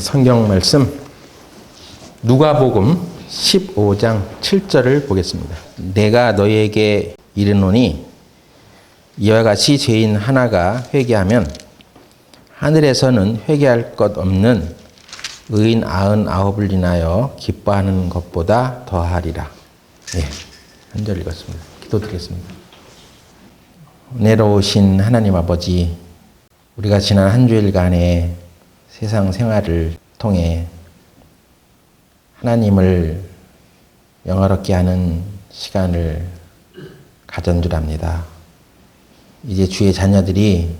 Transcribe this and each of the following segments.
성경 말씀 누가복음 15장 7절을 보겠습니다. 내가 너희에게 이르노니 이와 같이 죄인 하나가 회개하면 하늘에서는 회개할 것 없는 의인 99을 인하여 기뻐하는 것보다 더하리라. 예, 한 절 읽었습니다. 기도드리겠습니다. 은혜로우신 하나님 아버지, 우리가 지난 한 주일간의 세상 생활을 통해 하나님을 영화롭게 하는 시간을 가진 줄 압니다. 이제 주의 자녀들이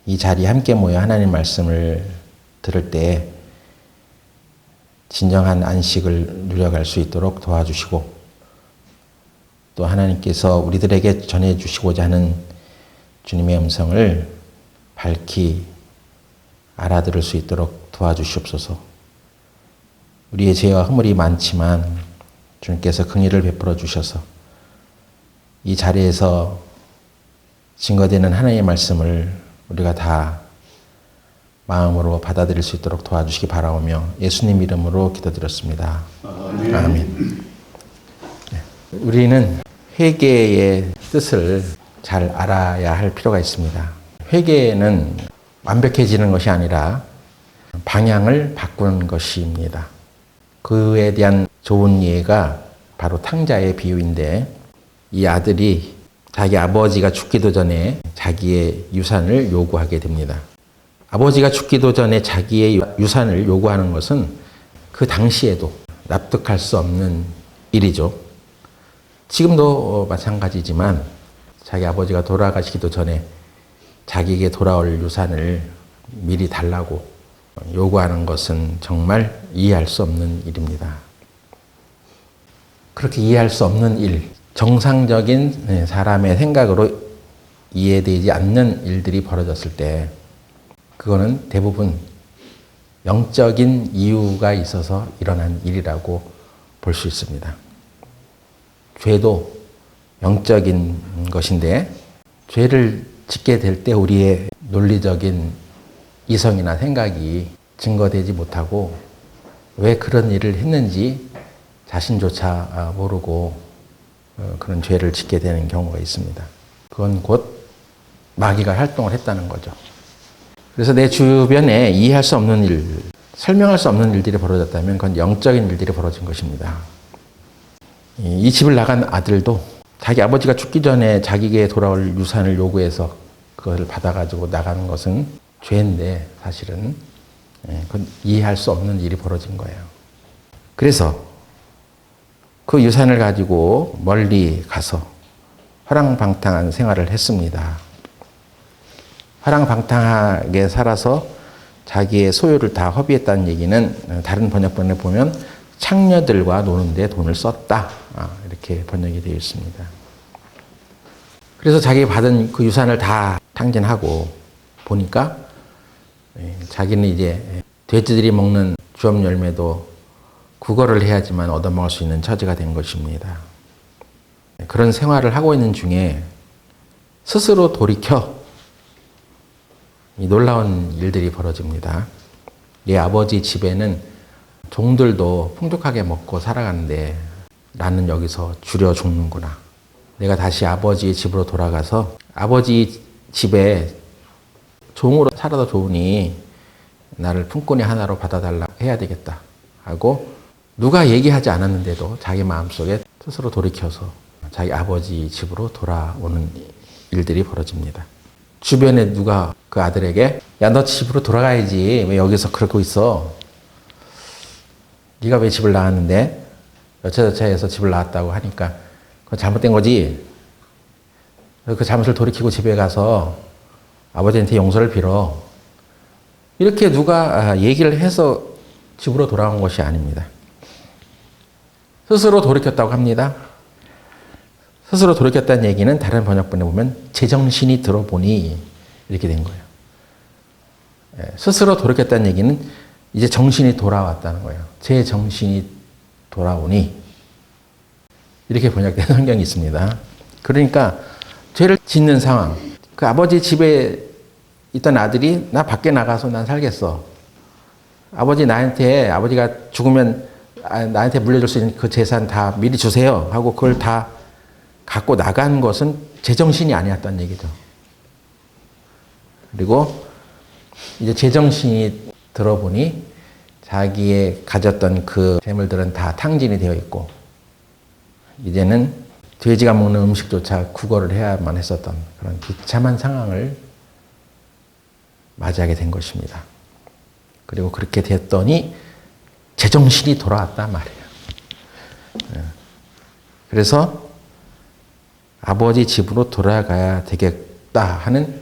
이 자리에 함께 모여 하나님 말씀을 들을 때 진정한 안식을 누려갈 수 있도록 도와주시고, 또 하나님께서 우리들에게 전해주시고자 하는 주님의 음성을 밝히 알아들을 수 있도록 도와주시옵소서. 우리의 죄와 허물이 많지만 주님께서 긍휼을 베풀어 주셔서 이 자리에서 증거되는 하나님의 말씀을 우리가 다 마음으로 받아들일 수 있도록 도와주시기 바라오며 예수님 이름으로 기도드렸습니다. 아멘. 우리는 회개의 뜻을 잘 알아야 할 필요가 있습니다. 회개는 완벽해지는 것이 아니라 방향을 바꾸는 것입니다. 그에 대한 좋은 예가 바로 탕자의 비유인데, 이 아들이 자기 아버지가 죽기도 전에 자기의 유산을 요구하게 됩니다. 아버지가 죽기도 전에 자기의 유산을 요구하는 것은 그 당시에도 납득할 수 없는 일이죠. 지금도 마찬가지지만 자기 아버지가 돌아가시기도 전에 자기에게 돌아올 유산을 미리 달라고 요구하는 것은 정말 이해할 수 없는 일입니다. 그렇게 이해할 수 없는 일, 정상적인 사람의 생각으로 이해되지 않는 일들이 벌어졌을 때 그거는 대부분 영적인 이유가 있어서 일어난 일이라고 볼 수 있습니다. 죄도 영적인 것인데, 죄를 짓게 될 때 우리의 논리적인 이성이나 생각이 증거되지 못하고 왜 그런 일을 했는지 자신조차 모르고 그런 죄를 짓게 되는 경우가 있습니다. 그건 곧 마귀가 활동을 했다는 거죠. 그래서 내 주변에 이해할 수 없는 일, 설명할 수 없는 일들이 벌어졌다면 그건 영적인 일들이 벌어진 것입니다. 이 집을 나간 아들도 자기 아버지가 죽기 전에 자기에게 돌아올 유산을 요구해서 그것을 받아가지고 나가는 것은 죄인데, 사실은 그건 이해할 수 없는 일이 벌어진 거예요. 그래서 그 유산을 가지고 멀리 가서 화랑방탕한 생활을 했습니다. 화랑방탕하게 살아서 자기의 소유를 다 허비했다는 얘기는 다른 번역본에 보면 창녀들과 노는데 돈을 썼다, 이렇게 번역이 되어 있습니다. 그래서 자기가 받은 그 유산을 다 탕진하고 보니까 자기는 이제 돼지들이 먹는 주업 열매도 구걸을 해야지만 얻어먹을 수 있는 처지가 된 것입니다. 그런 생활을 하고 있는 중에 스스로 돌이켜 이 놀라운 일들이 벌어집니다. 내 아버지 집에는 종들도 풍족하게 먹고 살아가는데 나는 여기서 줄여 죽는구나. 내가 다시 아버지의 집으로 돌아가서 아버지 집에 종으로 살아도 좋으니 나를 품꾼이 하나로 받아달라 해야 되겠다 하고, 누가 얘기하지 않았는데도 자기 마음속에 스스로 돌이켜서 자기 아버지 집으로 돌아오는 일들이 벌어집니다. 주변에 누가 그 아들에게 야, 너 집으로 돌아가야지, 왜 여기서 그러고 있어? 네가 왜 집을 나왔는데? 여차저차해서 집을 나왔다고 하니까 그건 잘못된 거지. 그 잘못을 돌이키고 집에 가서 아버지한테 용서를 빌어. 이렇게 누가 얘기를 해서 집으로 돌아온 것이 아닙니다. 스스로 돌이켰다고 합니다. 스스로 돌이켰다는 얘기는 다른 번역본에 보면 제정신이 들어보니 이렇게 된 거예요. 스스로 돌이켰다는 얘기는 이제 정신이 돌아왔다는 거예요. 제 정신이 돌아오니, 이렇게 번역된 성경이 있습니다. 그러니까 죄를 짓는 상황, 그 아버지 집에 있던 아들이 나 밖에 나가서 난 살겠어. 아버지가 죽으면 나한테 물려줄 수 있는 그 재산 다 미리 주세요 하고 그걸 다 갖고 나간 것은 제정신이 아니었다는 얘기죠. 그리고 이제 제정신이 들어보니 자기의 가졌던 그 재물들은 다 탕진이 되어 있고 이제는 돼지가 먹는 음식조차 구걸을 해야만 했었던 그런 비참한 상황을 맞이하게 된 것입니다. 그리고 그렇게 됐더니 제정신이 돌아왔단 말이에요. 그래서 아버지 집으로 돌아가야 되겠다 하는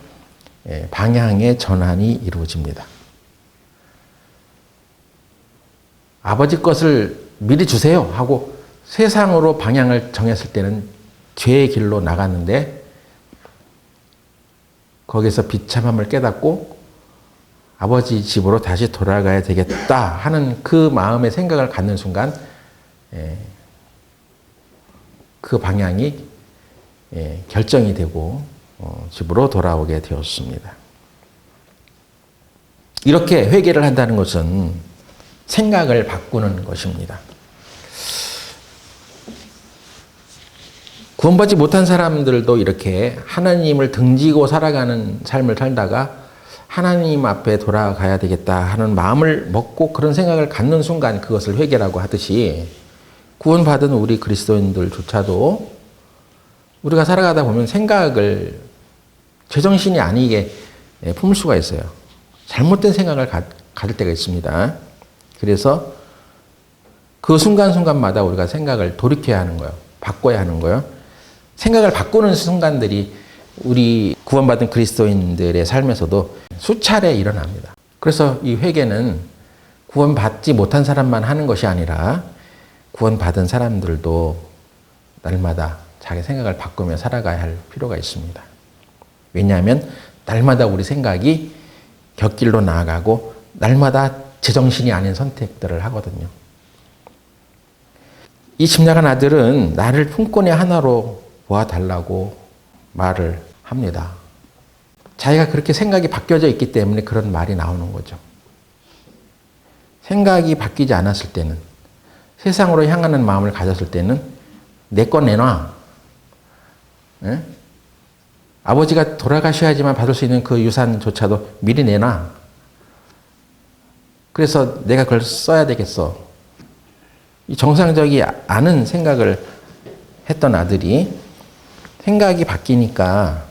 방향의 전환이 이루어집니다. 아버지 것을 미리 주세요 하고 세상으로 방향을 정했을 때는 죄의 길로 나갔는데 거기서 비참함을 깨닫고 아버지 집으로 다시 돌아가야 되겠다 하는 그 마음의 생각을 갖는 순간 그 방향이 결정이 되고 집으로 돌아오게 되었습니다. 이렇게 회개를 한다는 것은 생각을 바꾸는 것입니다. 구원받지 못한 사람들도 이렇게 하나님을 등지고 살아가는 삶을 살다가 하나님 앞에 돌아가야 되겠다 하는 마음을 먹고 그런 생각을 갖는 순간 그것을 회개라고 하듯이 구원받은 우리 그리스도인들조차도 우리가 살아가다 보면 생각을 제정신이 아니게 품을 수가 있어요. 잘못된 생각을 가질 때가 있습니다. 그래서 그 순간순간마다 우리가 생각을 돌이켜야 하는 거예요. 바꿔야 하는 거예요. 생각을 바꾸는 순간들이 우리 구원받은 그리스도인들의 삶에서도 수차례 일어납니다. 그래서 이 회개는 구원받지 못한 사람만 하는 것이 아니라 구원받은 사람들도 날마다 자기 생각을 바꾸며 살아가야 할 필요가 있습니다. 왜냐하면 날마다 우리 생각이 곁길로 나아가고 날마다 제정신이 아닌 선택들을 하거든요. 이 집 나간 아들은 나를 품꾼의 하나로 보아달라고 말을 합니다. 자기가 그렇게 생각이 바뀌어져 있기 때문에 그런 말이 나오는 거죠. 생각이 바뀌지 않았을 때는, 세상으로 향하는 마음을 가졌을 때는 내 거 내놔. 네? 아버지가 돌아가셔야지만 받을 수 있는 그 유산조차도 미리 내놔. 그래서 내가 그걸 써야 되겠어. 이 정상적이 않은 생각을 했던 아들이 생각이 바뀌니까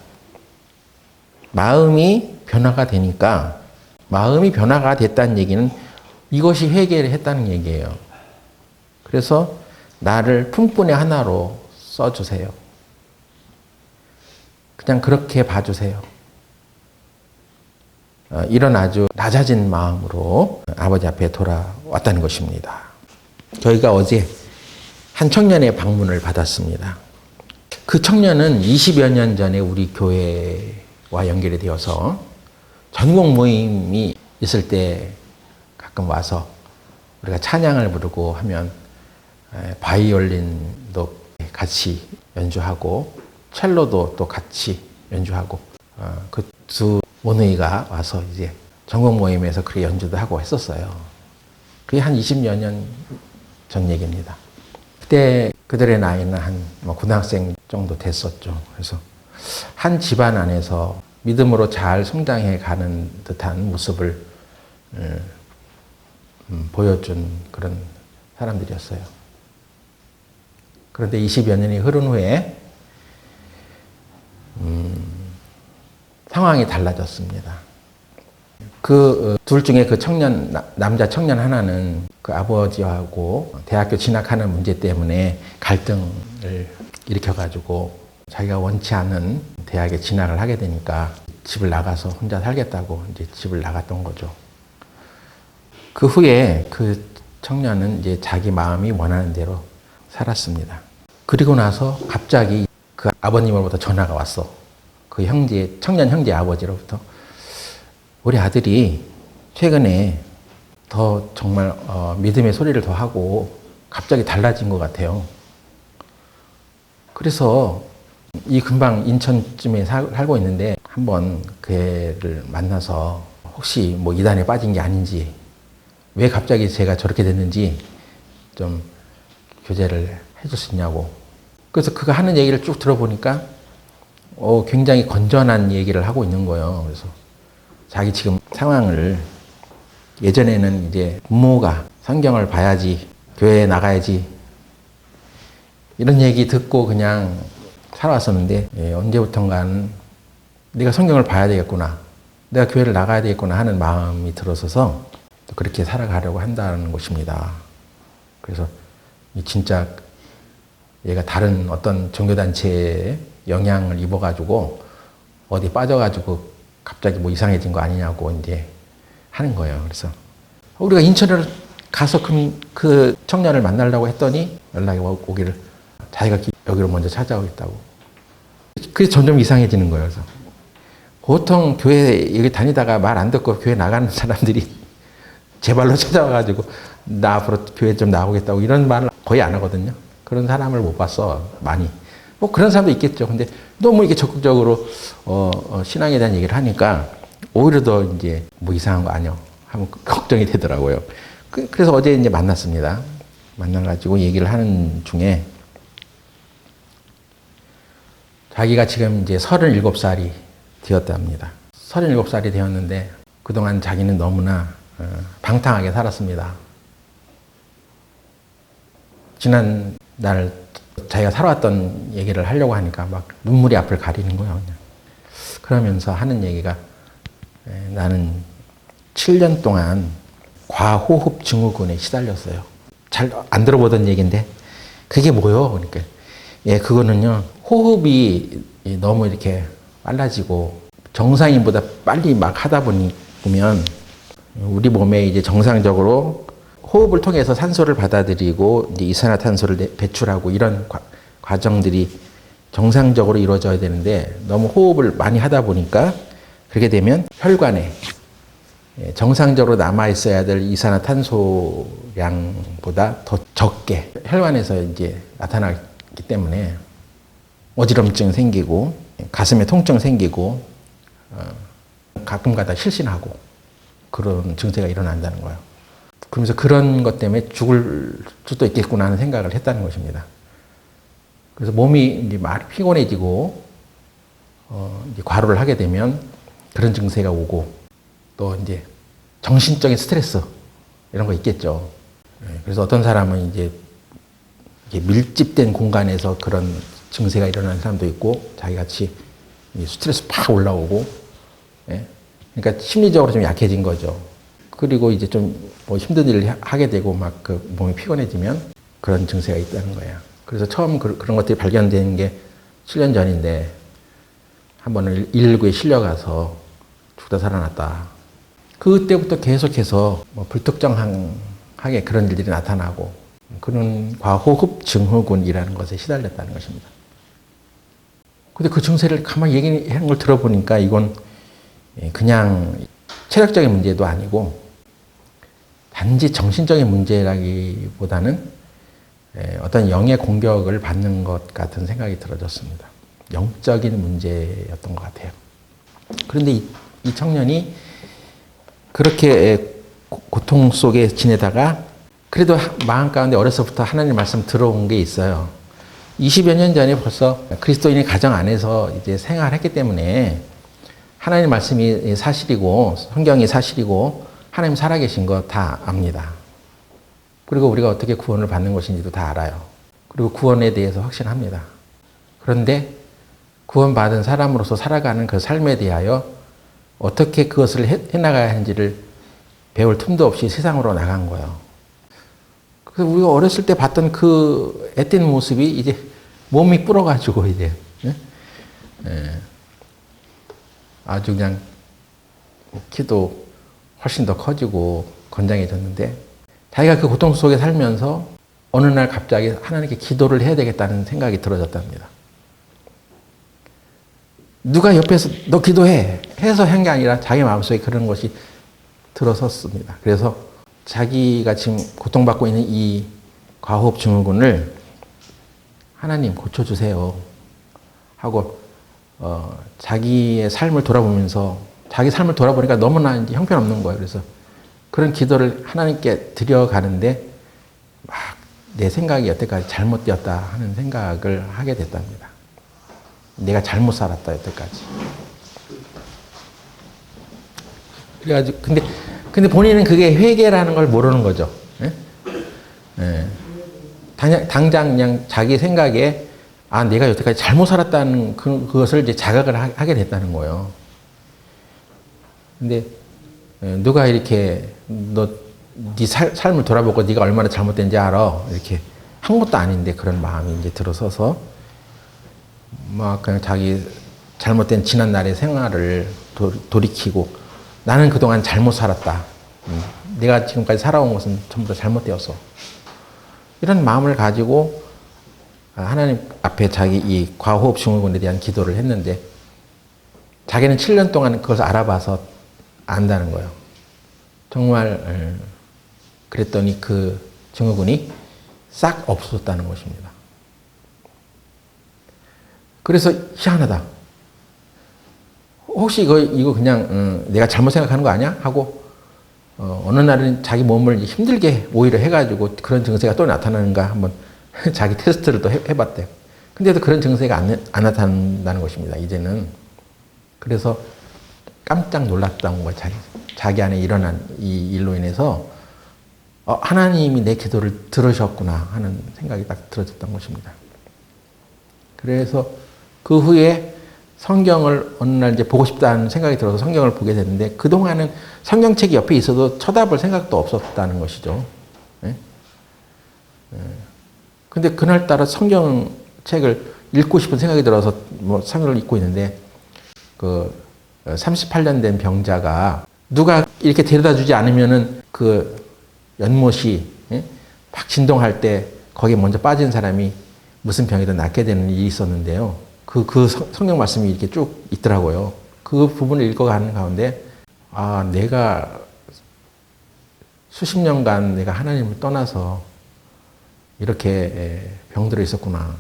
마음이 변화가 되니까 마음이 변화가 됐다는 얘기는 이것이 회개를 했다는 얘기예요. 그래서 나를 품꾼의 하나로 써주세요. 그냥 그렇게 봐주세요. 이런 아주 낮아진 마음으로 아버지 앞에 돌아왔다는 것입니다. 저희가 어제 한 청년의 방문을 받았습니다. 그 청년은 20여 년 전에 우리 교회와 연결이 되어서 전공 모임이 있을 때 가끔 와서 우리가 찬양을 부르고 하면 바이올린도 같이 연주하고 첼로도 또 같이 연주하고 그 두 모너이가 와서 이제 전공 모임에서 그렇게 연주도 하고 했었어요. 그게 한 20여 년 전 얘기입니다. 그때 그들의 나이는 한 고등학생 정도 됐었죠. 그래서 한 집안 안에서 믿음으로 잘 성장해 가는 듯한 모습을 보여준 그런 사람들이었어요. 그런데 20여 년이 흐른 후에 상황이 달라졌습니다. 그 둘 중에 그 청년, 남자 청년 하나는 그 아버지하고 대학교 진학하는 문제 때문에 갈등을 일으켜가지고 자기가 원치 않는 대학에 진학을 하게 되니까 집을 나가서 혼자 살겠다고 이제 집을 나갔던 거죠. 그 후에 그 청년은 이제 자기 마음이 원하는 대로 살았습니다. 그리고 나서 갑자기 그 아버님으로부터 전화가 왔어. 그 형제, 청년 형제 아버지로부터 우리 아들이 최근에 더 정말 믿음의 소리를 더 하고 갑자기 달라진 것 같아요. 그래서 이 근방 인천쯤에 살고 있는데 한번 그 애를 만나서 혹시 뭐 이단에 빠진 게 아닌지 왜 갑자기 제가 저렇게 됐는지 좀 교제를 해줄 수 있냐고. 그래서 그가 하는 얘기를 쭉 들어보니까 굉장히 건전한 얘기를 하고 있는 거예요. 그래서 자기 지금 상황을, 예전에는 이제 부모가 성경을 봐야지, 교회에 나가야지, 이런 얘기 듣고 그냥 살아왔었는데, 언제부턴가는 내가 성경을 봐야 되겠구나, 내가 교회를 나가야 되겠구나 하는 마음이 들어서서 그렇게 살아가려고 한다는 것입니다. 그래서 진짜 얘가 다른 어떤 종교단체에 영향을 입어가지고 어디 빠져가지고 갑자기 뭐 이상해진 거 아니냐고 이제 하는 거예요. 그래서 우리가 인천을 가서 그 청년을 만나려고 했더니 연락이 오기를 자기가 여기로 먼저 찾아오겠다고. 그게 점점 이상해지는 거예요. 그래서 보통 교회 여기 다니다가 말 안 듣고 교회 나가는 사람들이 제 발로 찾아와가지고 나 앞으로 교회 좀 나오겠다고 이런 말을 거의 안 하거든요. 그런 사람을 못 봤어, 많이. 뭐 그런 사람도 있겠죠. 근데 너무 이게 적극적으로 신앙에 대한 얘기를 하니까 오히려 더 이제 뭐 이상한 거 아니요 하면 걱정이 되더라고요. 그래서 어제 이제 만났습니다. 만나가지고 얘기를 하는 중에 자기가 지금 이제 37살이 되었답니다. 37살이 되었는데 그동안 자기는 너무나 방탕하게 살았습니다. 지난 날 자기가 살아왔던 얘기를 하려고 하니까 막 눈물이 앞을 가리는 거예요. 그냥. 그러면서 하는 얘기가 나는 7년 동안 과호흡 증후군에 시달렸어요. 잘 안 들어보던 얘기인데 그게 뭐요? 그러니까 그거는요, 호흡이 너무 이렇게 빨라지고 정상인보다 빨리 막 하다 보면 우리 몸에 이제 정상적으로 호흡을 통해서 산소를 받아들이고 이제 이산화탄소를 배출하고 이런 과정들이 정상적으로 이루어져야 되는데 너무 호흡을 많이 하다 보니까 그렇게 되면 혈관에 정상적으로 남아 있어야 될 이산화탄소량보다 더 적게 혈관에서 이제 나타나기 때문에 어지럼증 생기고 가슴에 통증 생기고 가끔가다 실신하고 그런 증세가 일어난다는 거예요. 그러면서 그런 것 때문에 죽을 수도 있겠구나 하는 생각을 했다는 것입니다. 그래서 몸이 이제 많이 피곤해지고 이제 과로를 하게 되면 그런 증세가 오고 또 이제 정신적인 스트레스 이런 거 있겠죠. 그래서 어떤 사람은 이제 밀집된 공간에서 그런 증세가 일어나는 사람도 있고 자기같이 스트레스 팍 올라오고, 그러니까 심리적으로 좀 약해진 거죠. 그리고 이제 좀 뭐 힘든 일을 하게 되고 막 그 몸이 피곤해지면 그런 증세가 있다는 거예요. 그래서 처음 그런 것들이 발견된 게 7년 전인데 한 번은 119에 실려가서 죽다 살아났다. 그때부터 계속해서 뭐 불특정하게 그런 일들이 나타나고 그런 과호흡 증후군이라는 것에 시달렸다는 것입니다. 근데 그 증세를 가만히 얘기하는 걸 들어보니까 이건 그냥 체력적인 문제도 아니고 단지 정신적인 문제라기보다는 어떤 영의 공격을 받는 것 같은 생각이 들어졌습니다. 영적인 문제였던 것 같아요. 그런데 이 청년이 그렇게 고통 속에 지내다가 그래도 마음 가운데 어려서부터 하나님 말씀 들어온 게 있어요. 20여 년 전에 벌써 그리스도인의 가정 안에서 이제 생활했기 때문에 하나님 말씀이 사실이고 성경이 사실이고 하나님 살아계신 거 다 압니다. 그리고 우리가 어떻게 구원을 받는 것인지도 다 알아요. 그리고 구원에 대해서 확신합니다. 그런데 구원받은 사람으로서 살아가는 그 삶에 대하여 어떻게 그것을 해나가야 하는지를 배울 틈도 없이 세상으로 나간 거예요. 그래서 우리가 어렸을 때 봤던 그 앳된 모습이 이제 몸이 불어가지고 이제 아주 그냥 키도 훨씬 더 커지고 건장해졌는데 자기가 그 고통 속에 살면서 어느 날 갑자기 하나님께 기도를 해야 되겠다는 생각이 들어졌답니다. 누가 옆에서 너 기도해 해서 한 게 아니라 자기 마음속에 그런 것이 들어섰습니다. 그래서 자기가 지금 고통받고 있는 이 과호흡 증후군을 하나님 고쳐주세요 하고 자기의 삶을 돌아보면서 자기 삶을 돌아보니까 너무나 이제 형편없는 거예요. 그래서 그런 기도를 하나님께 드려가는데 막 내 생각이 여태까지 잘못되었다 하는 생각을 하게 됐답니다. 내가 잘못 살았다 여태까지. 그래가지고 근데 본인은 그게 회개라는 걸 모르는 거죠. 예? 예. 당장 그냥 자기 생각에 아 내가 여태까지 잘못 살았다는 그것을 이제 자각을 하게 됐다는 거예요. 근데 누가 이렇게 네 삶을 돌아보고 네가 얼마나 잘못된지 알아 이렇게 한 것도 아닌데 그런 마음이 이제 들어서서 막 그냥 자기 잘못된 지난 날의 생활을 돌이키고 나는 그동안 잘못 살았다. 내가 지금까지 살아온 것은 전부 다 잘못되었어. 이런 마음을 가지고 하나님 앞에 자기 이 과호흡 증후군에 대한 기도를 했는데 자기는 7년 동안 그것을 알아봐서 안다는 거예요. 정말 그랬더니 그 증후군이 싹 없어졌다는 것입니다. 그래서 희한하다. 혹시 이거 그냥 내가 잘못 생각하는 거 아니야? 하고 어느 날은 자기 몸을 힘들게 오히려 해가지고 그런 증세가 또 나타나는가 한번 자기 테스트를 또 해봤대요. 근데도 그런 증세가 안 나타난다는 것입니다. 이제는. 그래서 깜짝 놀랐다는 거예요. 자기 안에 일어난 이 일로 인해서 하나님이 내 기도를 들으셨구나 하는 생각이 딱 들어졌던 것입니다. 그래서 그 후에 성경을 어느 날 이제 보고 싶다는 생각이 들어서 성경을 보게 됐는데 그동안은 성경책이 옆에 있어도 쳐다볼 생각도 없었다는 것이죠. 네? 근데 그날따라 성경책을 읽고 싶은 생각이 들어서 뭐 성경을 읽고 있는데 그 38년 된 병자가 누가 이렇게 데려다 주지 않으면은 그 연못이 막 진동할 때 거기에 먼저 빠진 사람이 무슨 병이든 낫게 되는 일이 있었는데요. 그 성경 말씀이 이렇게 쭉 있더라고요. 그 부분을 읽어가는 가운데 아 내가 수십 년간 내가 하나님을 떠나서 이렇게 병들어 있었구나.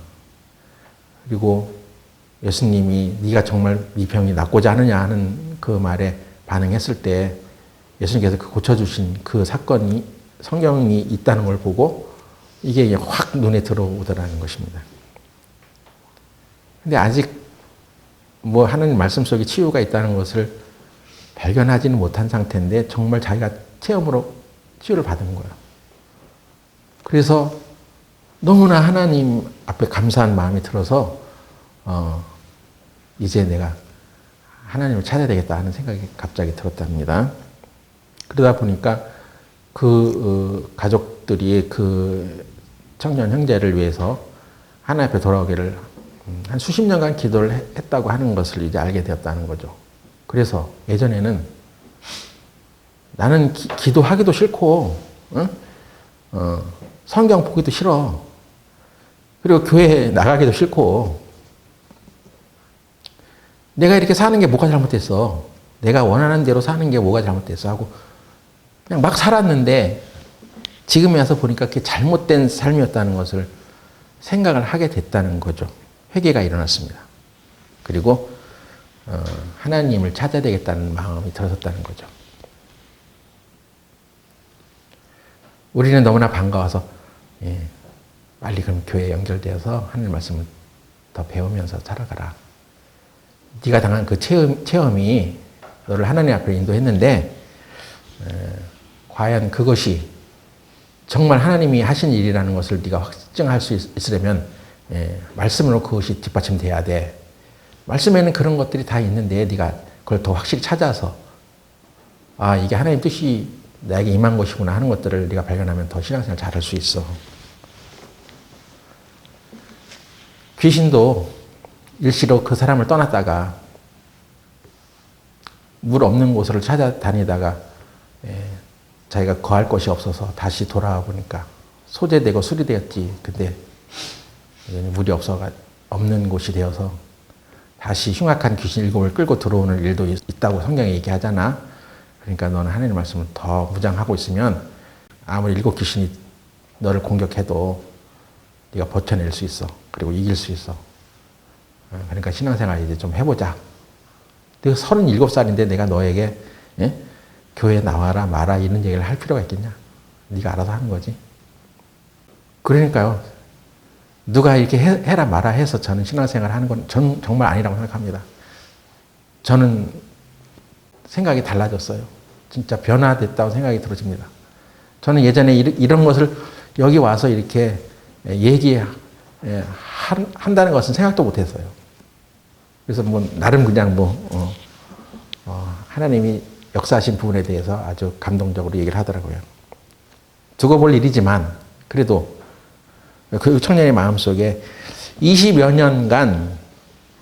그리고 예수님이 네가 정말 네 병이 낫고자 하느냐 하는 그 말에 반응했을 때 예수님께서 그 고쳐주신 그 사건이 성경이 있다는 걸 보고 이게 확 눈에 들어오더라는 것입니다. 근데 아직 뭐 하나님 말씀 속에 치유가 있다는 것을 발견하지는 못한 상태인데 정말 자기가 체험으로 치유를 받은 거예요. 그래서 너무나 하나님 앞에 감사한 마음이 들어서 이제 내가 하나님을 찾아야 되겠다 하는 생각이 갑자기 들었답니다. 그러다 보니까 그 가족들이 그 청년 형제를 위해서 하나님 앞에 돌아오기를 한 수십 년간 기도를 했다고 하는 것을 이제 알게 되었다는 거죠. 그래서 예전에는 나는 기도하기도 싫고 성경 보기도 싫어. 그리고 교회 나가기도 싫고 내가 이렇게 사는 게 뭐가 잘못됐어. 내가 원하는 대로 사는 게 뭐가 잘못됐어 하고 그냥 막 살았는데 지금에 와서 보니까 그게 잘못된 삶이었다는 것을 생각을 하게 됐다는 거죠. 회개가 일어났습니다. 그리고 하나님을 찾아야 되겠다는 마음이 들어섰다는 거죠. 우리는 너무나 반가워서 빨리 그럼 교회에 연결되어서 하나님 말씀을 더 배우면서 살아가라. 네가 당한 그 체험이 너를 하나님 앞에 인도했는데 과연 그것이 정말 하나님이 하신 일이라는 것을 네가 확증할 수 있으려면 말씀으로 그것이 뒷받침돼야 돼. 말씀에는 그런 것들이 다 있는데 네가 그걸 더 확실히 찾아서 아 이게 하나님 뜻이 나에게 임한 것이구나 하는 것들을 네가 발견하면 더 신앙생활 잘할 수 있어. 귀신도 일시로 그 사람을 떠났다가 물 없는 곳을 찾아다니다가 자기가 거할 곳이 없어서 다시 돌아와 보니까 소재되고 수리되었지. 근데 물이 없는 곳이 되어서 다시 흉악한 귀신 7을 끌고 들어오는 일도 있다고 성경에 얘기하잖아. 그러니까 너는 하나님의 말씀을 더 무장하고 있으면 아무리 7 귀신이 너를 공격해도 네가 버텨낼 수 있어. 그리고 이길 수 있어. 그러니까 신앙생활 이제 좀 해보자. 내가 37살인데 내가 너에게 교회 나와라 마라 이런 얘기를 할 필요가 있겠냐? 네가 알아서 하는 거지. 그러니까요. 누가 이렇게 해라 마라 해서 저는 신앙생활 하는 건 저는 정말 아니라고 생각합니다. 저는 생각이 달라졌어요. 진짜 변화됐다고 생각이 들어집니다. 저는 예전에 이런 것을 여기 와서 이렇게 얘기한다는 것은 생각도 못했어요. 그래서 뭐 나름 그냥 하나님이 역사하신 부분에 대해서 아주 감동적으로 얘기를 하더라고요. 두고 볼 일이지만 그래도 그 청년의 마음속에 20여 년간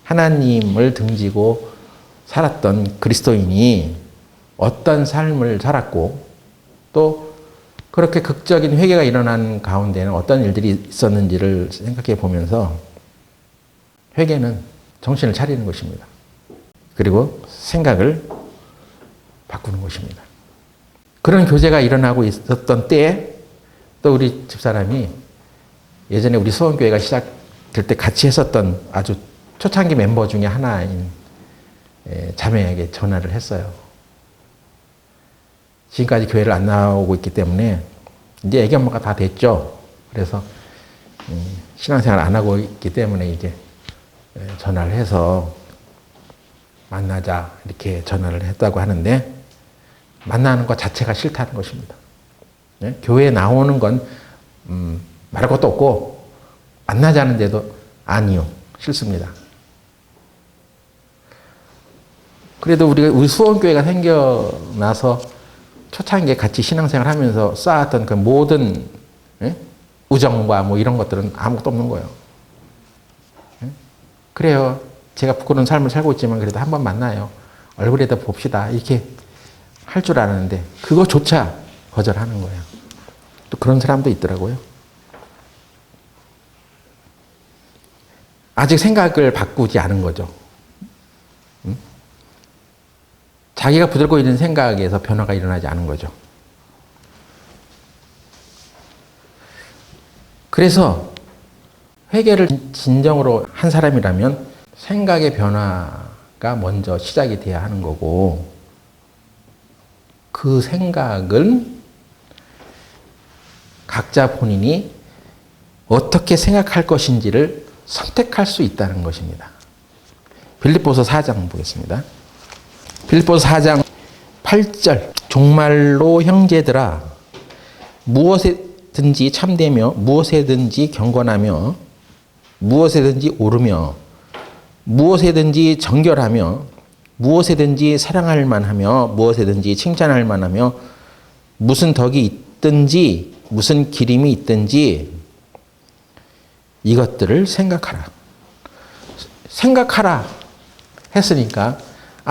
하나님을 등지고 살았던 그리스도인이 어떤 삶을 살았고 또 그렇게 극적인 회개가 일어난 가운데는 어떤 일들이 있었는지를 생각해 보면서 회개는 정신을 차리는 것입니다. 그리고 생각을 바꾸는 것입니다. 그런 교제가 일어나고 있었던 때에 또 우리 집사람이 예전에 우리 수원교회가 시작될 때 같이 했었던 아주 초창기 멤버 중에 하나인 자매에게 전화를 했어요. 지금까지 교회를 안 나오고 있기 때문에 이제 애기 엄마가 다 됐죠. 그래서 신앙생활 안 하고 있기 때문에 이제 전화를 해서 만나자 이렇게 전화를 했다고 하는데 만나는 것 자체가 싫다는 것입니다. 네? 교회에 나오는 건 말할 것도 없고 만나자는데도 아니요. 싫습니다. 그래도 우리 수원교회가 생겨나서 초창기에 같이 신앙생활 하면서 쌓았던 그 모든 우정과 뭐 이런 것들은 아무것도 없는 거예요. 그래요. 제가 부끄러운 삶을 살고 있지만 그래도 한번 만나요. 얼굴에다 봅시다. 이렇게 할 줄 아는데 그거조차 거절하는 거예요. 또 그런 사람도 있더라고요. 아직 생각을 바꾸지 않은 거죠. 자기가 붙들고 있는 생각에서 변화가 일어나지 않은 거죠. 그래서 회개를 진정으로 한 사람이라면 생각의 변화가 먼저 시작이 돼야 하는 거고 그 생각은 각자 본인이 어떻게 생각할 것인지를 선택할 수 있다는 것입니다. 빌립보서 4장 보겠습니다. 빌립보서 4장 8절 종말로 형제들아 무엇에든지 참되며 무엇에든지 경건하며 무엇에든지 옳으며 무엇에든지 정결하며 무엇에든지 사랑할 만하며 무엇에든지 칭찬할 만하며 무슨 덕이 있든지 무슨 기림이 있든지 이것들을 생각하라. 생각하라 했으니까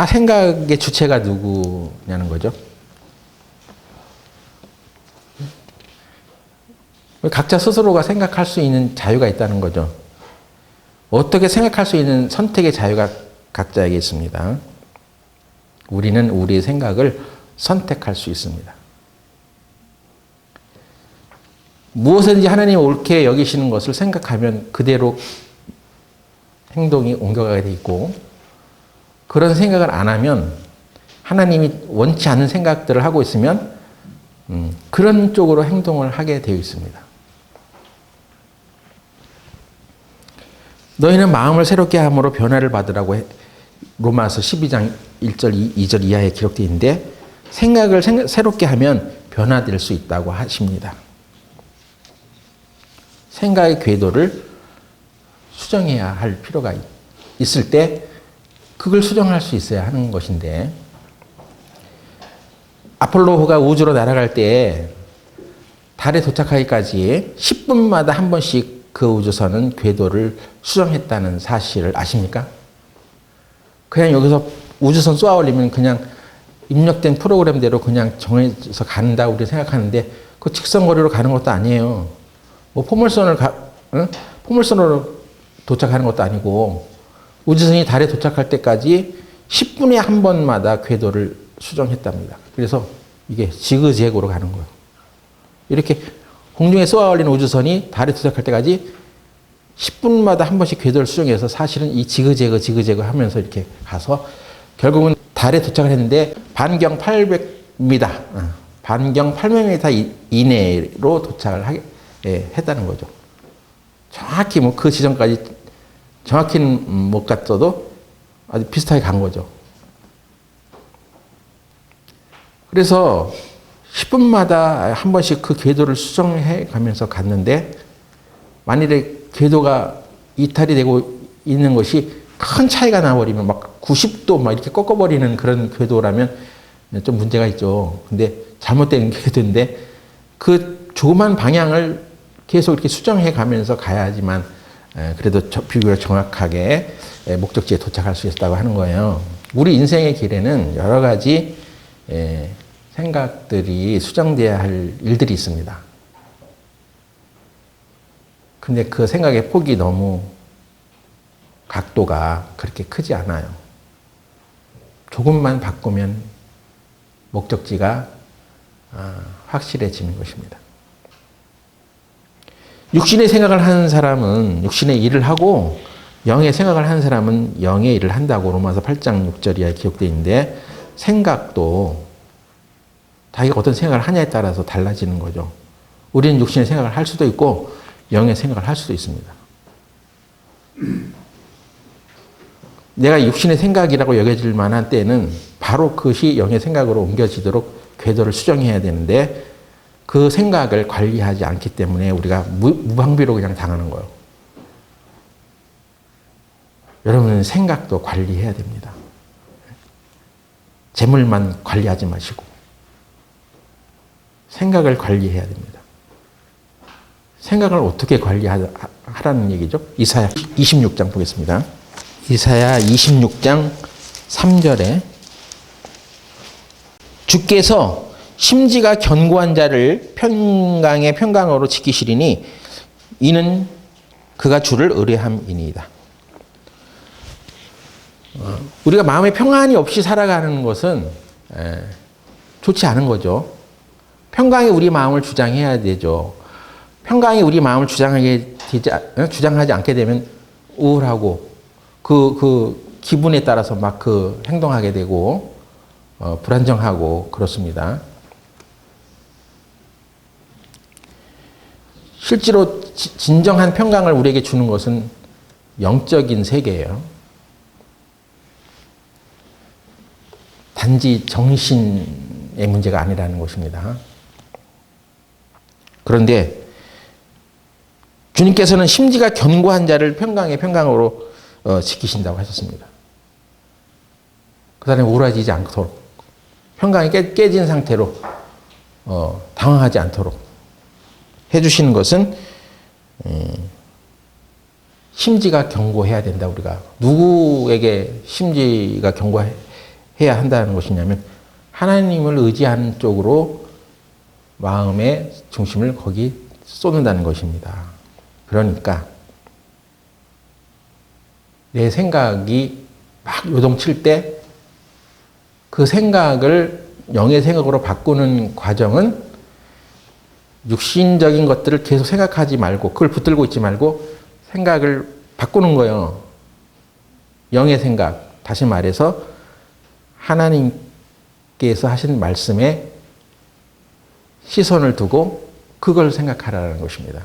생각의 주체가 누구냐는 거죠. 각자 스스로가 생각할 수 있는 자유가 있다는 거죠. 어떻게 생각할 수 있는 선택의 자유가 각자에게 있습니다. 우리는 우리의 생각을 선택할 수 있습니다. 무엇인지 하나님이 옳게 여기시는 것을 생각하면 그대로 행동이 옮겨가게 돼 있고 그런 생각을 안 하면 하나님이 원치 않는 생각들을 하고 있으면 그런 쪽으로 행동을 하게 되어 있습니다. 너희는 마음을 새롭게 함으로 변화를 받으라고 로마서 12장 1절 2절 이하에 기록되어 있는데 생각을 새롭게 하면 변화될 수 있다고 하십니다. 생각의 궤도를 수정해야 할 필요가 있을 때 그걸 수정할 수 있어야 하는 것인데 아폴로가 우주로 날아갈 때 달에 도착하기까지 10분마다 한 번씩 그 우주선은 궤도를 수정했다는 사실을 아십니까? 그냥 여기서 우주선 쏘아 올리면 그냥 입력된 프로그램대로 그냥 정해서 간다고 우리 생각하는데 그 직선거리로 가는 것도 아니에요. 뭐 포물선으로 도착하는 것도 아니고 우주선이 달에 도착할 때까지 10분에 한 번마다 궤도를 수정했답니다. 그래서 이게 지그재그로 가는 거예요. 이렇게 공중에 쏘아 올린 우주선이 달에 도착할 때까지 10분마다 한 번씩 궤도를 수정해서 사실은 이 지그재그 하면서 이렇게 가서 결국은 달에 도착을 했는데 반경 입니다. 반경 800m 이내로 도착을 했다는 거죠. 정확히 뭐 그 지점까지 정확히는 못 갔어도 아주 비슷하게 간 거죠. 그래서 10분마다 한 번씩 그 궤도를 수정해 가면서 갔는데 만일에 궤도가 이탈이 되고 있는 것이 큰 차이가 나버리면 막 90도 막 이렇게 꺾어버리는 그런 궤도라면 좀 문제가 있죠. 근데 잘못된 궤도인데 그 조그만 방향을 계속 이렇게 수정해 가면서 가야지만 그래도 비교적 정확하게 목적지에 도착할 수 있었다고 하는 거예요. 우리 인생의 길에는 여러 가지 생각들이 수정돼야 할 일들이 있습니다. 근데 그 생각의 폭이 너무 각도가 그렇게 크지 않아요. 조금만 바꾸면 목적지가 확실해지는 것입니다. 육신의 생각을 하는 사람은 육신의 일을 하고 영의 생각을 하는 사람은 영의 일을 한다고 로마서 8장 6절에 기록되어 있는데 생각도 자기가 어떤 생각을 하냐에 따라서 달라지는 거죠. 우리는 육신의 생각을 할 수도 있고 영의 생각을 할 수도 있습니다. 내가 육신의 생각이라고 여겨질 만한 때는 바로 그것이 영의 생각으로 옮겨지도록 궤도를 수정해야 되는데 그 생각을 관리하지 않기 때문에 우리가 무방비로 그냥 당하는 거예요. 여러분은 생각도 관리해야 됩니다. 재물만 관리하지 마시고 생각을 관리해야 됩니다. 생각을 어떻게 관리하라는 얘기죠? 이사야 26장 보겠습니다. 이사야 26장 3절에 주께서 심지가 견고한 자를 평강의 평강으로 지키시리니 이는 그가 주를 의뢰함이니이다. 우리가 마음에 평안이 없이 살아가는 것은 좋지 않은 거죠. 평강이 우리 마음을 주장해야 되죠. 평강이 우리 마음을 주장하지 않게 되면 우울하고 그 기분에 따라서 막 행동하게 되고 불안정하고 그렇습니다. 실제로 진정한 평강을 우리에게 주는 것은 영적인 세계예요. 단지 정신의 문제가 아니라는 것입니다. 그런데 주님께서는 심지가 견고한 자를 평강의 평강으로 지키신다고 하셨습니다. 그 사람이 우울해지지 않도록 평강이 깨진 상태로 당황하지 않도록 해주시는 것은 심지가 견고해야 된다. 우리가 누구에게 심지가 견고해야 한다는 것이냐면 하나님을 의지하는 쪽으로 마음의 중심을 거기 쏟는다는 것입니다. 그러니까 내 생각이 막 요동칠 때 그 생각을 영의 생각으로 바꾸는 과정은 육신적인 것들을 계속 생각하지 말고 그걸 붙들고 있지 말고 생각을 바꾸는 거예요. 영의 생각, 다시 말해서 하나님께서 하신 말씀에 시선을 두고 그걸 생각하라는 것입니다.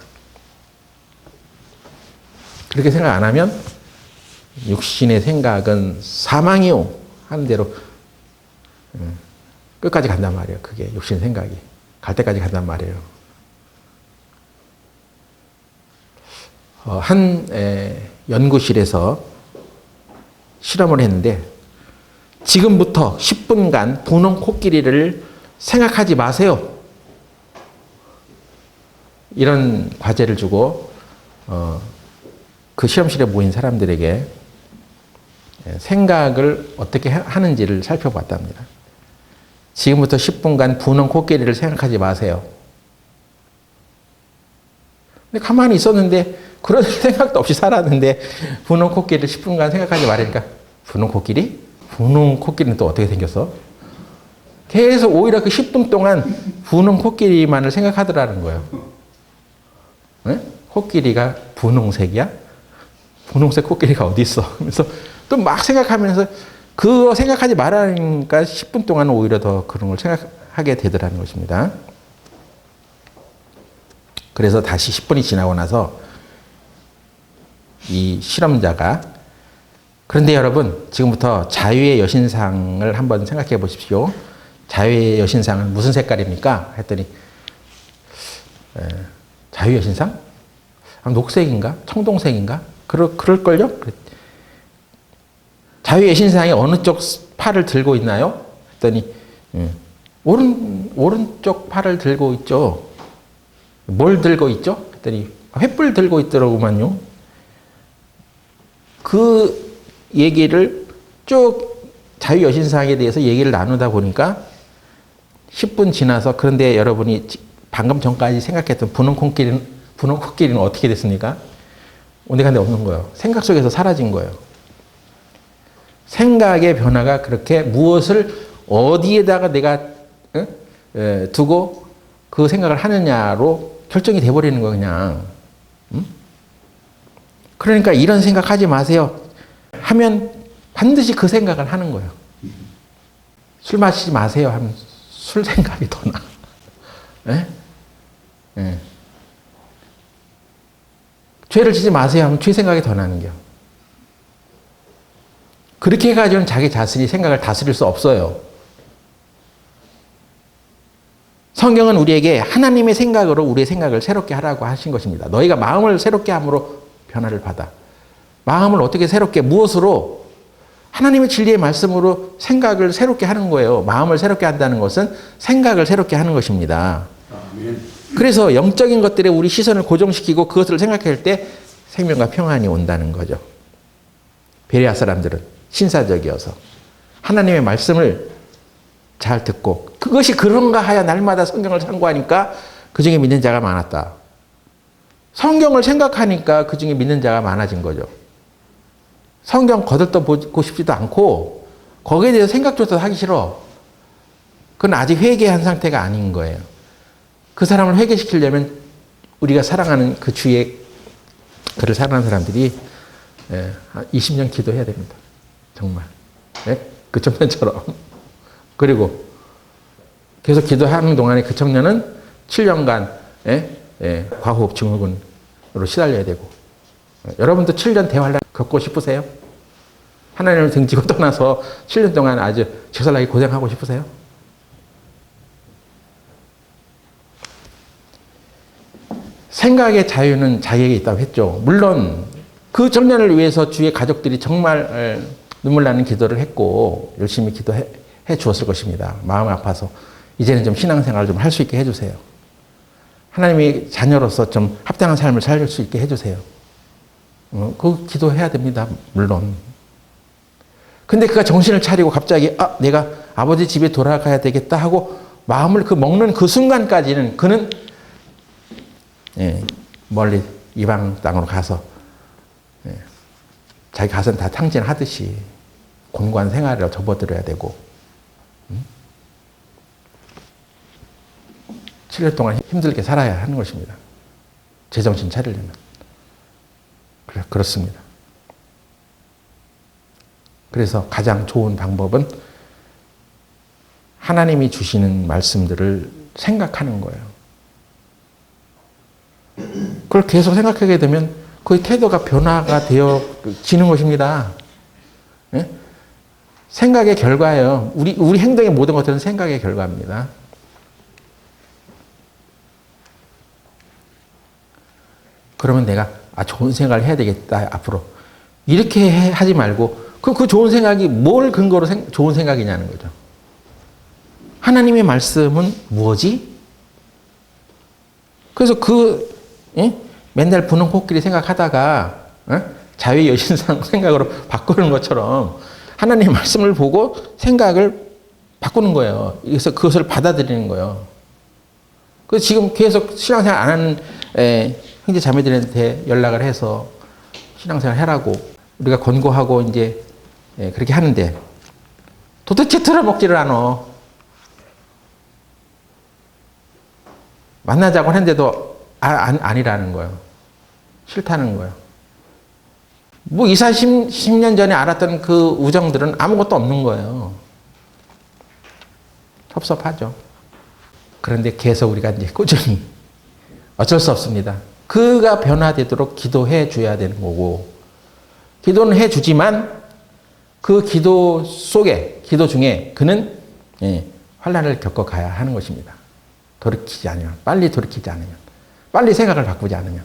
그렇게 생각 안 하면 육신의 생각은 사망이요 하는 대로 끝까지 간단 말이에요. 그게 육신 생각이 갈 때까지 간단 말이에요. 한 연구실에서 실험을 했는데 지금부터 10분간 분홍 코끼리를 생각하지 마세요. 이런 과제를 주고 그 실험실에 모인 사람들에게 생각을 어떻게 하는지를 살펴봤답니다. 지금부터 10분간 분홍 코끼리를 생각하지 마세요. 근데 가만히 있었는데 그런 생각도 없이 살았는데 분홍 코끼리를 10분간 생각하지 말으니까 분홍 코끼리? 분홍 코끼리는 또 어떻게 생겼어? 계속 오히려 그 10분 동안 분홍 코끼리만을 생각하더라는 거예요. 네? 코끼리가 분홍색이야? 분홍색 코끼리가 어디 있어? 그래서 또 막 생각하면서 그거 생각하지 말라니까 10분 동안 오히려 더 그런 걸 생각하게 되더라는 것입니다. 그래서 다시 10분이 지나고 나서 이 실험자가, 그런데 여러분 지금부터 자유의 여신상을 한번 생각해 보십시오. 자유의 여신상은 무슨 색깔입니까? 했더니 자유의 여신상? 녹색인가? 청동색인가? 그럴걸요? 자유의 여신상이 어느 쪽 팔을 들고 있나요? 했더니 오른쪽 팔을 들고 있죠. 뭘 들고 있죠? 했더니 횃불 들고 있더라고만요. 그 얘기를 쭉 자유여신상에 대해서 얘기를 나누다 보니까 10분 지나서, 그런데 여러분이 방금 전까지 생각했던 분홍 코끼리는 어떻게 됐습니까? 온데간데 없는 거예요. 생각 속에서 사라진 거예요. 생각의 변화가 그렇게 무엇을 어디에다가 내가 두고 그 생각을 하느냐로 결정이 돼버리는 거예요, 그냥. 그러니까 이런 생각하지 마세요 하면 반드시 그 생각을 하는 거예요. 술 마시지 마세요 하면 술 생각이 더 나. 예? 예. 죄를 지지 마세요 하면 죄 생각이 더 나는 거예요. 그렇게 해가지고는 자기 자신이 생각을 다스릴 수 없어요. 성경은 우리에게 하나님의 생각으로 우리의 생각을 새롭게 하라고 하신 것입니다. 너희가 마음을 새롭게 함으로 변화를 받아. 마음을 어떻게 새롭게, 무엇으로? 하나님의 진리의 말씀으로 생각을 새롭게 하는 거예요. 마음을 새롭게 한다는 것은 생각을 새롭게 하는 것입니다. 그래서 영적인 것들에 우리 시선을 고정시키고 그것을 생각할 때 생명과 평안이 온다는 거죠. 베레아 사람들은 신사적이어서 하나님의 말씀을 잘 듣고, 그것이 그런가 하여 날마다 성경을 참고하니까 그 중에 믿는 자가 많았다. 성경을 생각하니까 그 중에 믿는 자가 많아진 거죠. 성경 거들떠 보고 싶지도 않고 거기에 대해서 생각조차 하기 싫어. 그건 아직 회개한 상태가 아닌 거예요. 그 사람을 회개시키려면 우리가 사랑하는 그 주의 그를 사랑하는 사람들이 20년 기도해야 됩니다. 정말. 그 청년처럼. 그리고 계속 기도하는 동안에 그 청년은 7년간 과호흡 증후군으로 시달려야 되고. 여러분도 7년 대환란 겪고 싶으세요? 하나님을 등지고 떠나서 7년 동안 아주 제살나게 고생하고 싶으세요? 생각의 자유는 자기에게 있다고 했죠. 물론 그 청년을 위해서 주의 가족들이 정말 눈물 나는 기도를 했고 열심히 기도해 주었을 것입니다. 마음 아파서 이제는 좀 신앙생활을 좀 할 수 있게 해주세요. 하나님의 자녀로서 좀 합당한 삶을 살 수 있게 해주세요. 그 기도해야 됩니다. 물론. 근데 그가 정신을 차리고 갑자기 내가 아버지 집에 돌아가야 되겠다 하고 마음을 먹는 그 순간까지는 그는 멀리 이방 땅으로 가서 자기 가서는 다 탕진하듯이 곤고한 생활에 접어들어야 되고 7년 동안 힘들게 살아야 하는 것입니다. 제정신 차리려면. 그렇습니다. 그래서 가장 좋은 방법은 하나님이 주시는 말씀들을 생각하는 거예요. 그걸 계속 생각하게 되면 그 태도가 변화가 되어지는 것입니다. 네? 생각의 결과예요. 우리 행동의 모든 것들은 생각의 결과입니다. 그러면 내가 좋은 생각을 해야 되겠다 앞으로 이렇게 하지 말고 그 좋은 생각이 뭘 근거로 좋은 생각이냐는 거죠. 하나님의 말씀은 뭐지? 그래서 맨날 분홍 코끼리 생각하다가 자유의 여신상 생각으로 바꾸는 것처럼 하나님의 말씀을 보고 생각을 바꾸는 거예요. 그래서 그것을 받아들이는 거예요. 그래서 지금 계속 신앙생활 안 하는 형제 자매들한테 연락을 해서 신앙생활 해라고 우리가 권고하고 이제 그렇게 하는데 도대체 들어먹지를 않아. 만나자고 했는데도 아니라는 거예요. 싫다는 거예요. 뭐 10년 전에 알았던 그 우정들은 아무것도 없는 거예요. 섭섭하죠. 그런데 계속 우리가 이제 꾸준히 어쩔 수 없습니다. 그가 변화되도록 기도해 줘야 되는 거고, 기도는 해 주지만 그 기도 속에, 기도 중에 그는 환난을 겪어가야 하는 것입니다. 돌이키지 않으면, 빨리 돌이키지 않으면, 빨리 생각을 바꾸지 않으면.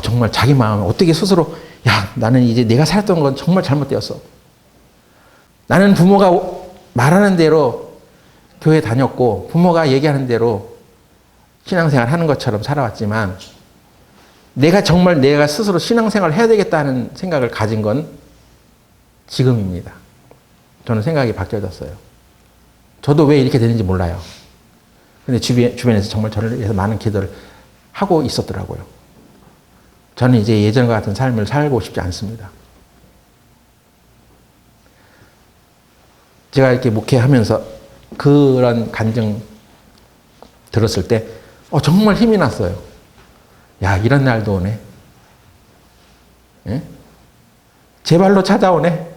정말 자기 마음을 어떻게 스스로, 야, 나는 이제 내가 살았던 건 정말 잘못되었어. 나는 부모가 말하는 대로 교회 다녔고, 부모가 얘기하는 대로 신앙생활 하는 것처럼 살아왔지만, 내가 스스로 신앙생활을 해야 되겠다는 생각을 가진 건 지금입니다. 저는 생각이 바뀌어졌어요. 저도 왜 이렇게 되는지 몰라요. 근데 주변에서 정말 저를 위해서 많은 기도를 하고 있었더라고요. 저는 이제 예전과 같은 삶을 살고 싶지 않습니다. 제가 이렇게 목회하면서 그런 간증 들었을 때 정말 힘이 났어요. 야, 이런 날도 오네. 예? 제 발로 찾아오네.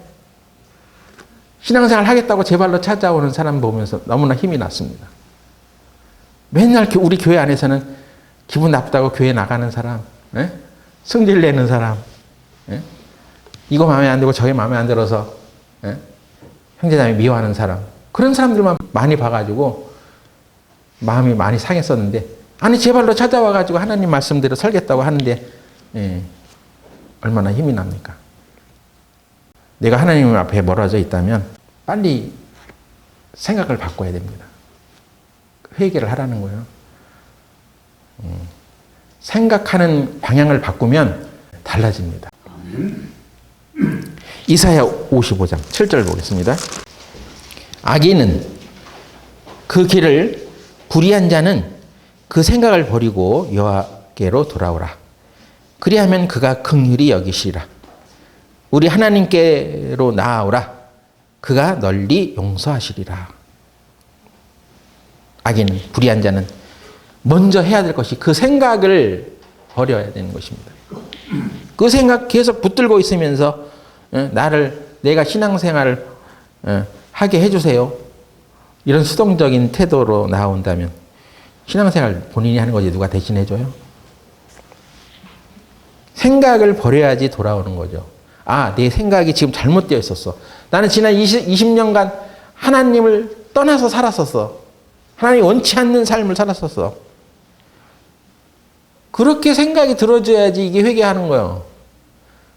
신앙생활 하겠다고 제 발로 찾아오는 사람 보면서 너무나 힘이 났습니다. 맨날 우리 교회 안에서는 기분 나쁘다고 교회 나가는 사람, 예? 승질 내는 사람, 예? 이거 마음에 안 들고 저게 마음에 안 들어서 형제자매 미워하는 사람, 그런 사람들만 많이 봐가지고 마음이 많이 상했었는데, 아니 제 발로 찾아와가지고 하나님 말씀대로 살겠다고 하는데 얼마나 힘이 납니까? 내가 하나님 앞에 멀어져 있다면 빨리 생각을 바꿔야 됩니다. 회개를 하라는 거예요. 생각하는 방향을 바꾸면 달라집니다. 이사야 55장 7절 보겠습니다. 악인은 그 길을, 불의한 자는 그 생각을 버리고 여호와께로 돌아오라. 그리하면 그가 긍휼히 여기시리라. 우리 하나님께로 나아오라. 그가 널리 용서하시리라. 악인은, 불의한 자는 먼저 해야 될 것이 그 생각을 버려야 되는 것입니다. 그 생각 계속 붙들고 있으면서 내가 신앙생활을 하게 해주세요. 이런 수동적인 태도로 나온다면 신앙생활 본인이 하는 거지 누가 대신 해줘요? 생각을 버려야지 돌아오는 거죠. 아, 내 생각이 지금 잘못되어 있었어. 나는 지난 20년간 하나님을 떠나서 살았었어. 하나님이 원치 않는 삶을 살았었어. 그렇게 생각이 들어줘야지 이게 회개하는 거예요.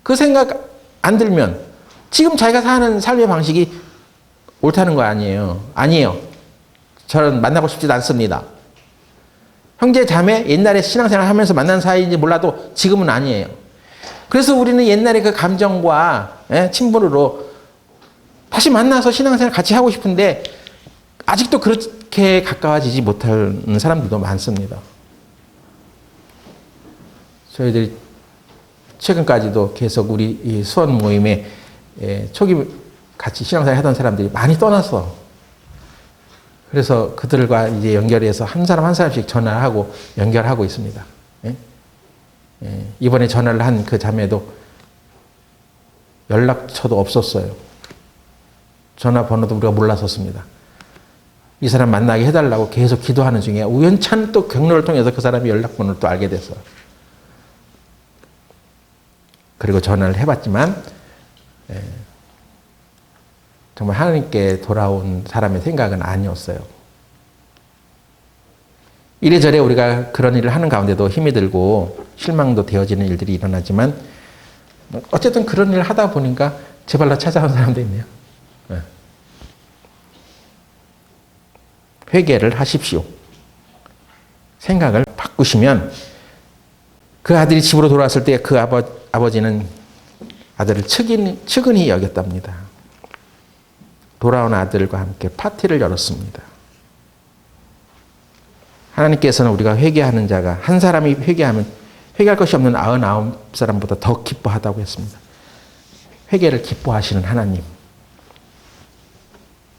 그 생각 안 들면 지금 자기가 사는 삶의 방식이 옳다는 거 아니에요. 아니에요. 저는 만나고 싶지도 않습니다. 형제 자매 옛날에 신앙생활 하면서 만난 사이인지 몰라도 지금은 아니에요. 그래서 우리는 옛날에 그 감정과 친분으로 다시 만나서 신앙생활 같이 하고 싶은데 아직도 그렇게 가까워지지 못하는 사람들도 많습니다. 저희들이 최근까지도 계속 우리 이 수원 모임에 초기 같이 신앙생활 하던 사람들이 많이 떠났어. 그래서 그들과 이제 연결해서 한 사람 한 사람씩 전화를 하고 연결하고 있습니다. 이번에 전화를 한 그 자매도 연락처도 없었어요. 전화번호도 우리가 몰랐었습니다. 이 사람 만나게 해달라고 계속 기도하는 중에 우연찮은 또 경로를 통해서 그 사람이 연락번호를 또 알게 됐어요. 그리고 전화를 해봤지만 정말 하나님께 돌아온 사람의 생각은 아니었어요. 이래저래 우리가 그런 일을 하는 가운데도 힘이 들고 실망도 되어지는 일들이 일어나지만 어쨌든 그런 일을 하다 보니까 제 발로 찾아온 사람도 있네요. 회개를 하십시오. 생각을 바꾸시면 그 아들이 집으로 돌아왔을 때 그 아버지는 아들을 측은히 여겼답니다. 돌아온 아들과 함께 파티를 열었습니다. 하나님께서는 우리가 회개하는 자가 한 사람이 회개하면 회개할 것이 없는 99사람보다 더 기뻐하다고 했습니다. 회개를 기뻐하시는 하나님.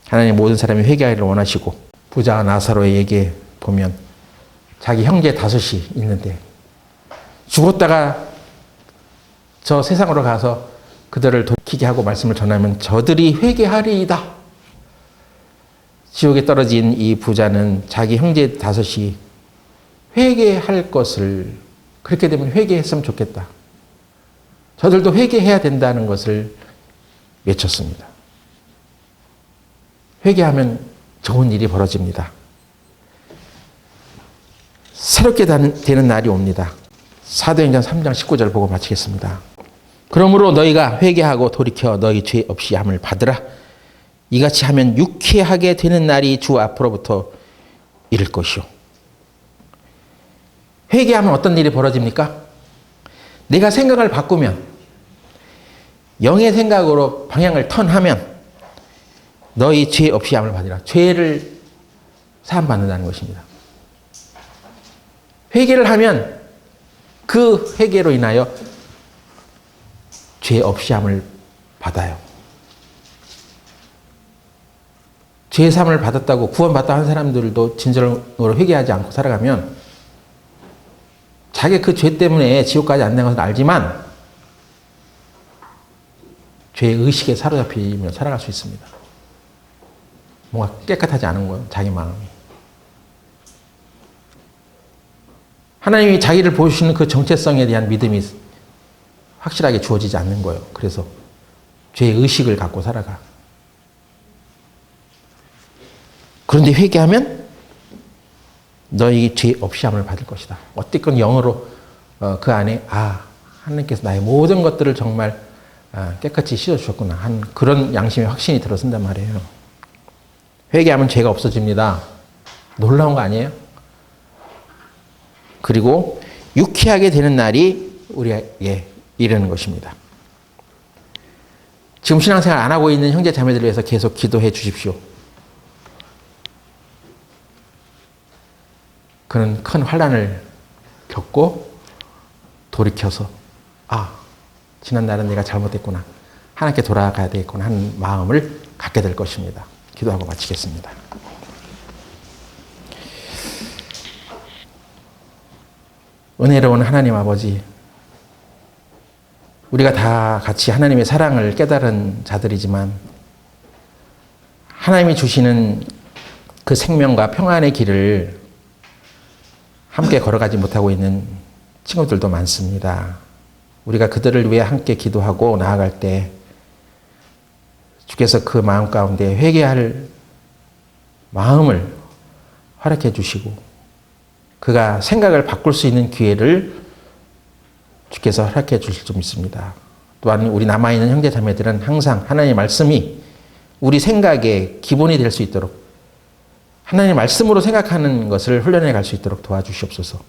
하나님 모든 사람이 회개하기를 원하시고 부자 나사로의 얘기에 보면 자기 형제 5이 있는데 죽었다가 저 세상으로 가서 그들을 돌이키게 하고 말씀을 전하면 저들이 회개하리이다. 지옥에 떨어진 이 부자는 자기 형제 다섯이 회개할 것을, 그렇게 되면 회개했으면 좋겠다, 저들도 회개해야 된다는 것을 외쳤습니다. 회개하면 좋은 일이 벌어집니다. 새롭게 되는 날이 옵니다. 사도행전 3장 19절 보고 마치겠습니다. 그러므로 너희가 회개하고 돌이켜 너희 죄 없이 함을 받으라. 이같이 하면 유쾌하게 되는 날이 주 앞으로부터 이를 것이요. 회개하면 어떤 일이 벌어집니까? 내가 생각을 바꾸면, 영의 생각으로 방향을 턴하면 너희 죄 없이 함을 받으라. 죄를 사함받는다는 것입니다. 회개를 하면 그 회개로 인하여 죄 없이 함을 받아요. 죄 사함을 받았다고 구원받다 한 사람들도 진정으로 회개하지 않고 살아가면 자기 그 죄 때문에 지옥까지 안 된 것을 알지만 죄의 의식에 사로잡히며 살아갈 수 있습니다. 뭔가 깨끗하지 않은 거예요, 자기 마음이. 하나님이 자기를 보여주시는 그 정체성에 대한 믿음이 확실하게 주어지지 않는 거예요. 그래서 죄의 의식을 갖고 살아가. 그런데 회개하면 너희 죄 없이 함을 받을 것이다. 어쨌건 영어로 그 안에 하나님께서 나의 모든 것들을 정말 깨끗이 씻어주셨구나 한 그런 양심의 확신이 들어선단 말이에요. 회개하면 죄가 없어집니다. 놀라운 거 아니에요? 그리고 유쾌하게 되는 날이 우리에게 이르는 것입니다. 지금 신앙생활 안 하고 있는 형제 자매들을 위해서 계속 기도해 주십시오. 그는 큰 환난을 겪고 돌이켜서 지난날은 내가 잘못했구나, 하나님께 돌아가야 되겠구나 하는 마음을 갖게 될 것입니다. 기도하고 마치겠습니다. 은혜로운 하나님 아버지, 우리가 다 같이 하나님의 사랑을 깨달은 자들이지만 하나님이 주시는 그 생명과 평안의 길을 함께 걸어가지 못하고 있는 친구들도 많습니다. 우리가 그들을 위해 함께 기도하고 나아갈 때 주께서 그 마음 가운데 회개할 마음을 허락해 주시고 그가 생각을 바꿀 수 있는 기회를 주께서 허락해 주실 줄 믿습니다. 또한 우리 남아있는 형제 자매들은 항상 하나님의 말씀이 우리 생각의 기본이 될 수 있도록, 하나님의 말씀으로 생각하는 것을 훈련해 갈 수 있도록 도와주시옵소서.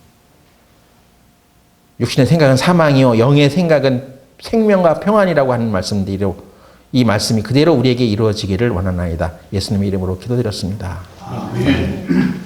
육신의 생각은 사망이요 영의 생각은 생명과 평안이라고 하는 말씀대로 이 말씀이 그대로 우리에게 이루어지기를 원하나이다. 예수님의 이름으로 기도드렸습니다. 아멘.